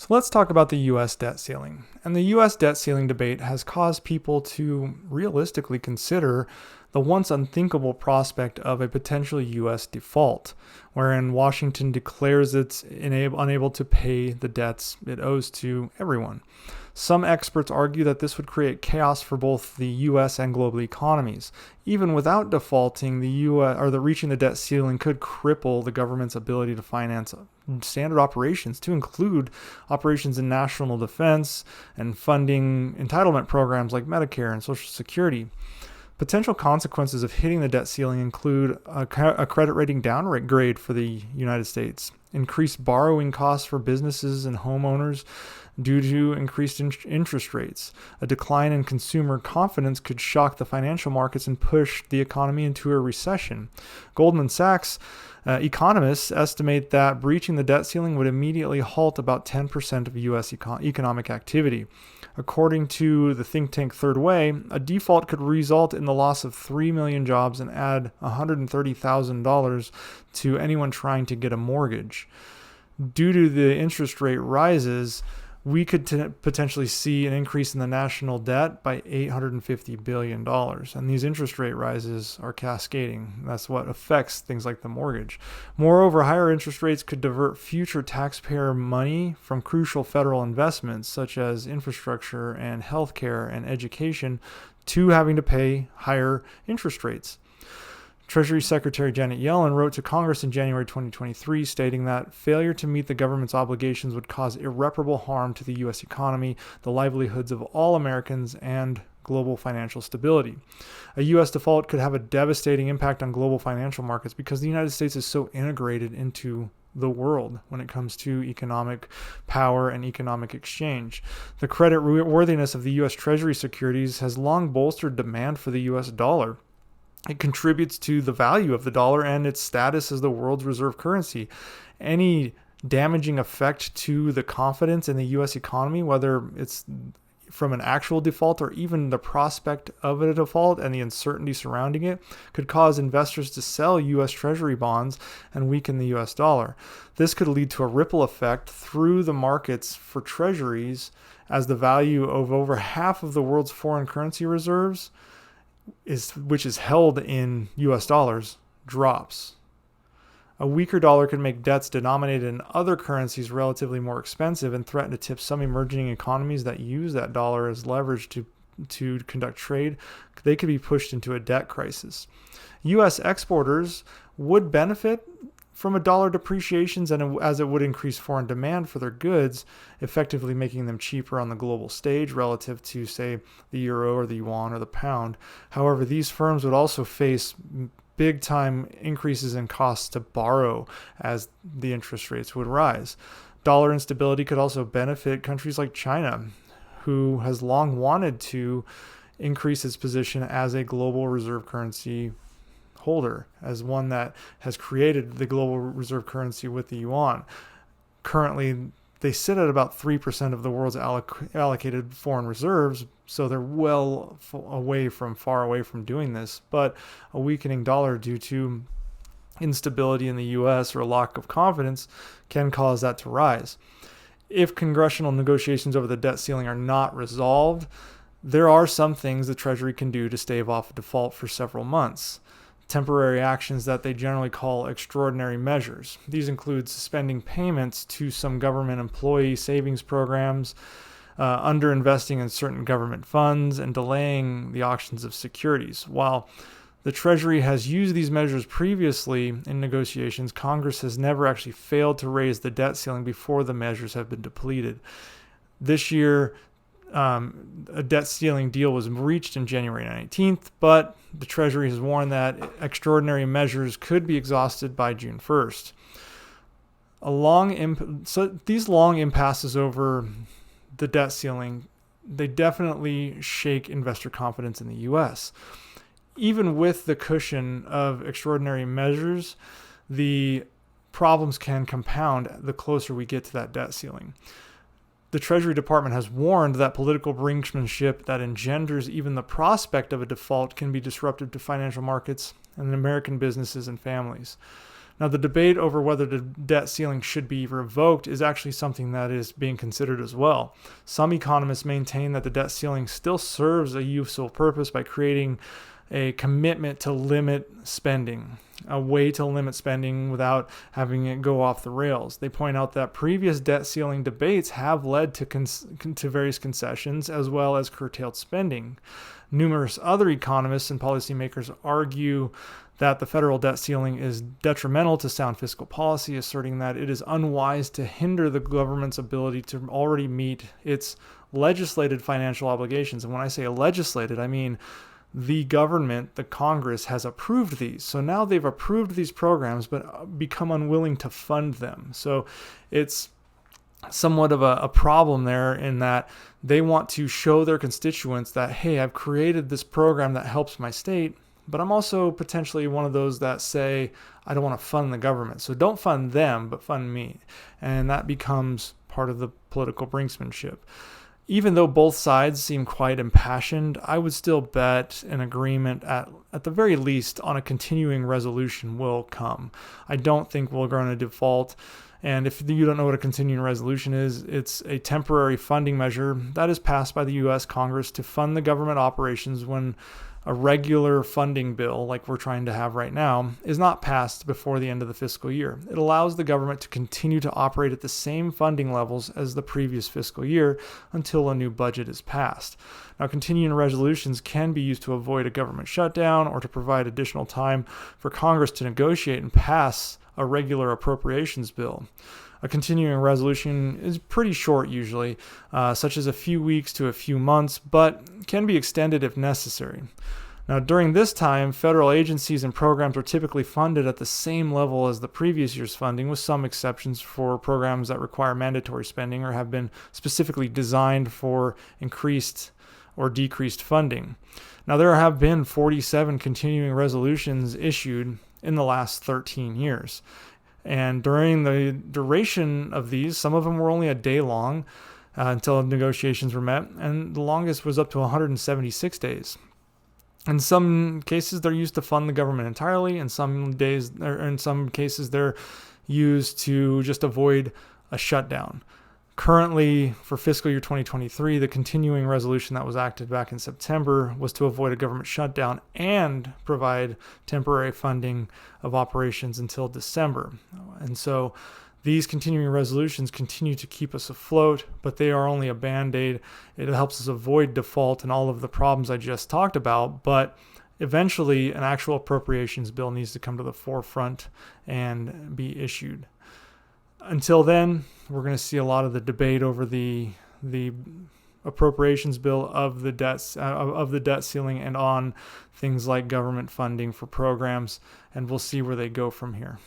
So let's talk about the U.S. debt ceiling. And the U.S. debt ceiling debate has caused people to realistically consider the once unthinkable prospect of a potential U.S. default, wherein Washington declares it's unable to pay the debts it owes to everyone. Some experts argue that this would create chaos for both the U.S. and global economies. Even without defaulting, the U.S. or the reaching the debt ceiling could cripple the government's ability to finance standard operations, to include operations in national defense and funding entitlement programs like Medicare and Social Security. Potential consequences of hitting the debt ceiling include a credit rating downgrade for the United States, increased borrowing costs for businesses and homeowners due to increased interest rates. A decline in consumer confidence could shock the financial markets and push the economy into a recession. Goldman Sachs economists estimate that breaching the debt ceiling would immediately halt about 10% of U.S. economic activity. According to the think tank Third Way, a default could result in the loss of 3 million jobs and add $130,000 to anyone trying to get a mortgage. Due to the interest rate rises, we could potentially see an increase in the national debt by $850 billion. And these interest rate rises are cascading. That's what affects things like the mortgage. Moreover, higher interest rates could divert future taxpayer money from crucial federal investments such as infrastructure and healthcare and education to having to pay higher interest rates. Treasury Secretary Janet Yellen wrote to Congress in January 2023 stating that failure to meet the government's obligations would cause irreparable harm to the U.S. economy, the livelihoods of all Americans, and global financial stability. A U.S. default could have a devastating impact on global financial markets because the United States is so integrated into the world when it comes to economic power and economic exchange. The credit worthiness of the U.S. Treasury securities has long bolstered demand for the U.S. dollar. It contributes to the value of the dollar and its status as the world's reserve currency. Any damaging effect to the confidence in the U.S. economy, whether it's from an actual default or even the prospect of a default and the uncertainty surrounding it, could cause investors to sell U.S. Treasury bonds and weaken the U.S. dollar. This could lead to a ripple effect through the markets for treasuries as the value of over half of the world's foreign currency reserves, which is held in U.S. dollars, drops. A weaker dollar could make debts denominated in other currencies relatively more expensive and threaten to tip some emerging economies that use that dollar as leverage to conduct trade. They could be pushed into a debt crisis. U.S. exporters would benefit from a dollar depreciation as it would increase foreign demand for their goods, effectively making them cheaper on the global stage relative to, say, the euro or the yuan or the pound. However, these firms would also face big time increases in costs to borrow as the interest rates would rise. Dollar instability could also benefit countries like China, who has long wanted to increase its position as a global reserve currency holder, as one that has created the global reserve currency with the yuan. Currently, they sit at about 3% of the world's allocated foreign reserves, so they're far away from doing this. But a weakening dollar due to instability in the U.S. or a lack of confidence can cause that to rise. If congressional negotiations over the debt ceiling are not resolved, there are some things the Treasury can do to stave off a default for several months. Temporary actions that they generally call extraordinary measures. These include suspending payments to some government employee savings programs, underinvesting in certain government funds, and delaying the auctions of securities. While the Treasury has used these measures previously in negotiations, Congress has never actually failed to raise the debt ceiling before the measures have been depleted. This year, a debt ceiling deal was reached in January 19th, but the Treasury has warned that extraordinary measures could be exhausted by June 1st. So these long impasses over the debt ceiling, they definitely shake investor confidence in the U.S. Even with the cushion of extraordinary measures, the problems can compound the closer we get to that debt ceiling. The Treasury Department has warned that political brinksmanship that engenders even the prospect of a default can be disruptive to financial markets and American businesses and families. Now, the debate over whether the debt ceiling should be revoked is actually something that is being considered as well. Some economists maintain that the debt ceiling still serves a useful purpose by creating a commitment to limit spending, a way to limit spending without having it go off the rails. They point out that previous debt ceiling debates have led to various concessions as well as curtailed spending. Numerous other economists and policymakers argue that the federal debt ceiling is detrimental to sound fiscal policy, asserting that it is unwise to hinder the government's ability to already meet its legislated financial obligations. And when I say legislated, I mean the government, the Congress, has approved these. So now they've approved these programs, but become unwilling to fund them. So it's somewhat of a problem there in that they want to show their constituents that, hey, I've created this program that helps my state, but I'm also potentially one of those that say, I don't want to fund the government. So don't fund them, but fund me. And that becomes part of the political brinksmanship. Even though both sides seem quite impassioned, I would still bet an agreement at the very least on a continuing resolution will come. I don't think we're going to default. And if you don't know what a continuing resolution is, it's a temporary funding measure that is passed by the U.S. Congress to fund the government operations when a regular funding bill, like we're trying to have right now, is not passed before the end of the fiscal year. It allows the government to continue to operate at the same funding levels as the previous fiscal year until a new budget is passed. Now, continuing resolutions can be used to avoid a government shutdown or to provide additional time for Congress to negotiate and pass a regular appropriations bill. A continuing resolution is pretty short usually, such as a few weeks to a few months, but can be extended if necessary. Now, during this time, federal agencies and programs are typically funded at the same level as the previous year's funding, with some exceptions for programs that require mandatory spending or have been specifically designed for increased or decreased funding. Now, there have been 47 continuing resolutions issued in the last 13 years. And during the duration of these, some of them were only a day long until negotiations were met, and the longest was up to 176 days. In some cases, they're used to fund the government entirely. In some cases, they're used to just avoid a shutdown. Currently, for fiscal year 2023, the continuing resolution that was acted back in September was to avoid a government shutdown and provide temporary funding of operations until December. And so these continuing resolutions continue to keep us afloat, but they are only a band-aid. It helps us avoid default and all of the problems I just talked about, but eventually an actual appropriations bill needs to come to the forefront and be issued. Until then, we're going to see a lot of the debate over the appropriations bill of the debt ceiling and on things like government funding for programs, and we'll see where they go from here.